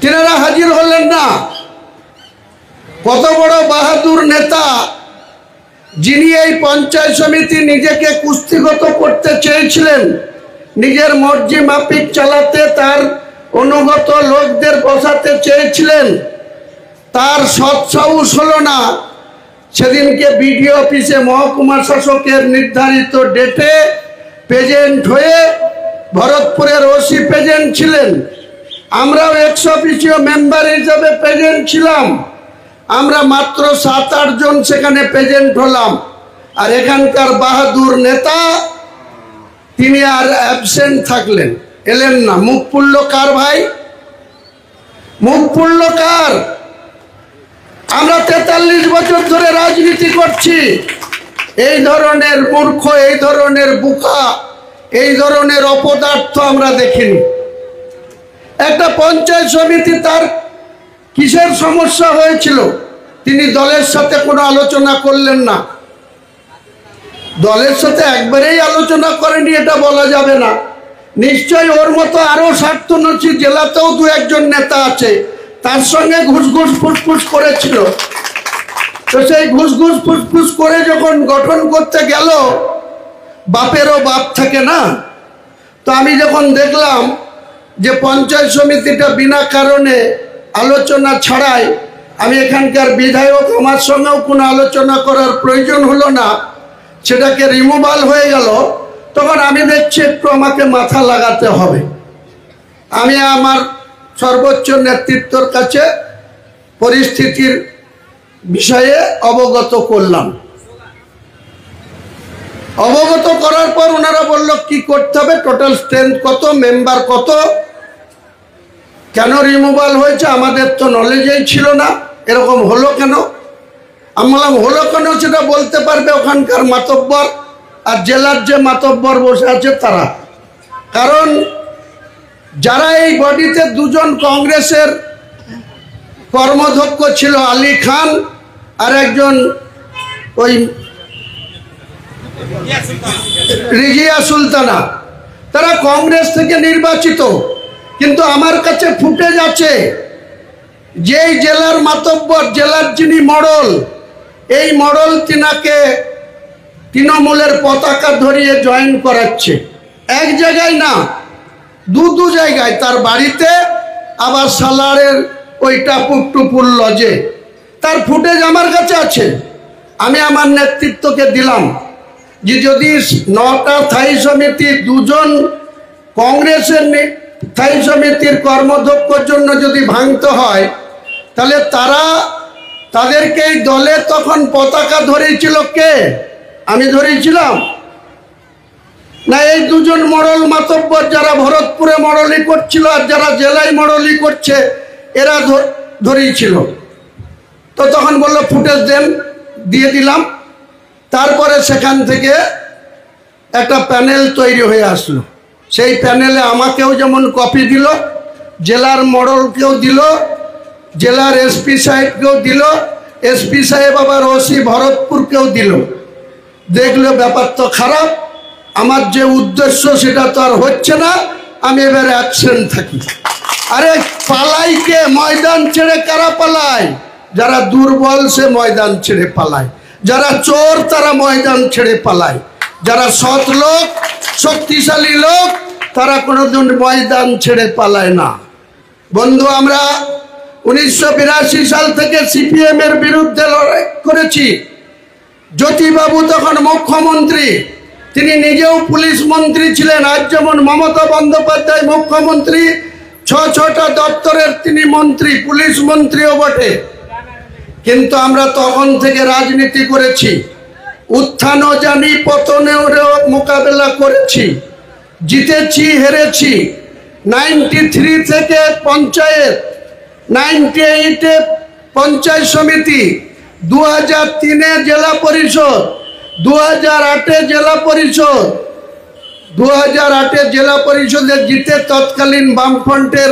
তিনারা হাজির হলেন না। কত বড় বাহাদুর নেতা, যিনি এই পঞ্চায়েত সমিতি নিজেকে কুস্তিগত করতে চেয়েছিলেন, নিজের মর্জি মাফিক চালাতে, তার অনুগত লোকদের বসাতে চেয়েছিলেন, তার সৎসাহস হলো না। সেদিনকে বিডিও অফিসে মহকুমা শাসকের নির্ধারিত ডেটে প্রেজেন্ট হয়ে, ভরতপুরের ওসি প্রেজেন্ট ছিলেন, আমরাও এক্স অফিসিও মেম্বার হিসাবে প্রেজেন্ট ছিলাম। আমরা মাত্র 7-8 জন সেখানে প্রেজেন্ট হলাম। আর এখানকার বাহাদুর নেতা তিনি আর অ্যাবসেন্ট থাকলেন, এলেন না। মুখ পুড়ল কার ভাই? মুখ পুড়ল কার? আমরা 43 বছর ধরে রাজনীতি করছি। এই ধরনের মূর্খ, এই ধরনের বোকা, এই ধরনের অপদার্থ আমরা দেখিনি। একটা পঞ্চায়েত সমিতি, তার কিসের সমস্যা হয়েছিল? তিনি দলের সাথে কোনো আলোচনা করলেন না। দলের সাথে একবারেই আলোচনা করেনি এটা বলা যাবে না। নিশ্চয়ই ওর মতো আরো স্বার্থনসী জেলাতেও 2-1 জন নেতা আছে, তার সঙ্গে ঘুষঘুষ ফুসফুস করেছিল। তো সেই ঘুষঘুষ ফুসফুস করে যখন গঠন করতে গেল, বাপেরও বাপ থাকে না। তো আমি যখন দেখলাম যে পঞ্চায়েত সমিতিটা বিনা কারণে আলোচনা ছাড়াই, আমি এখানকার বিধায়ক, আমার সঙ্গেও কোনো আলোচনা করার প্রয়োজন হলো না, সেটাকে রিমুভাল হয়ে গেল, তখন আমি দেখছি একটু আমাকে মাথা লাগাতে হবে। আমি আমার সর্বোচ্চ নেতৃত্বর কাছে পরিস্থিতির বিষয়ে অবগত করলাম। অবগত করার পর ওনারা বলল কি করতে হবে, টোটাল স্ট্রেংথ কত, মেম্বার কত, কেন রিমুভাল হয়েছে, আমাদের তো নলেজেই ছিল না, এরকম হলো কেন? আমি বললাম হলো কেন সেটা বলতে পারবে ওখানকার মাতব্বর আর জেলার যে মাতব্বর বসে আছে তারা। কারণ যারা এই বডিতে 2 জন কংগ্রেসের কর্মধ্যক্ষ ছিল, আলী খান আর একজন ওই রিজিয়া সুলতানা, তারা কংগ্রেস থেকে নির্বাচিত। কিন্তু আমার কাছে ফুটেজ আছে, যেই জেলার মাতব্বর, জেলার যিনি মডল, এই মডল তিনাকে তৃণমূলের পতাকা ধরিয়ে জয়েন করাচ্ছে। এক জায়গায় না, 2 জায়গায়, তার বাড়িতে, আবার সালারের ওই টাপুর লজে। তার ফুটেজ আমার কাছে আছে। আমি আমার নেতৃত্বকে দিলাম যে যদি 9টা স্থায়ী সমিতি 2 জন কংগ্রেসের স্থায়ী সমিতির কর্মধ্যক্ষর জন্য যদি ভাঙতে হয়, তাহলে তাদেরকে এই দলে তখন পতাকা ধরেছিল কে? আমি ধরেছিলাম না? এই 2 জন মডল মাতব্বর, যারা ভরতপুরে মডলি করছিল আর যারা জেলায় মডলি করছে, এরা ধরেছিল। তো তখন বললো ফুটেজ দেন, দিয়ে দিলাম। তারপরে সেখান থেকে একটা প্যানেল তৈরি হয়ে আসলো। সেই প্যানেলে আমাকেও যেমন কপি দিল, জেলার মডলকেও দিল, জেলার এসপি সাহেবকেও দিল, এসপি সাহেব আবার ওসি ভরতপুরকেও দিল। দেখলো ব্যাপার তো খারাপ, আমার যে উদ্দেশ্য সেটা তো আর হচ্ছে না, আমি এবার অ্যাবসেন্ট থাকি। আরে পালাই কে? ময়দান ছেড়ে কারা পালায়? যারা দুর্বল সে ময়দান ছেড়ে পালায়, যারা চোর তারা ময়দান ছেড়ে পালায়, যারা সৎ লোক, শক্তিশালী লোক, তারা কোনোদিন ময়দান ছেড়ে পালায় না। বন্ধু, আমরা 1982 সাল থেকে সিপিএম এর বিরুদ্ধে লড়াই করেছি। জ্যোতিবাবু তখন মুখ্যমন্ত্রী, তিনি নিজেও পুলিশ মন্ত্রী ছিলেন। আজ যেমন মমতা বন্দ্যোপাধ্যায় মুখ্যমন্ত্রী, 6টা দপ্তরের তিনি মন্ত্রী, পুলিশ মন্ত্রীও বটে। কিন্তু আমরা তখন থেকে রাজনীতি করেছি, উত্থানও জানি, পতনেও মোকাবেলা করেছি, জিতেছি, হেরেছি। 93 থেকে পঞ্চায়েত, 98-এ পঞ্চায়েত সমিতি, 2003-এ জেলা পরিষদ, 2008-এ জেলা পরিষদ, 2008-এ জেলা পরিষদে জিতে তৎকালীন বামফ্রন্টের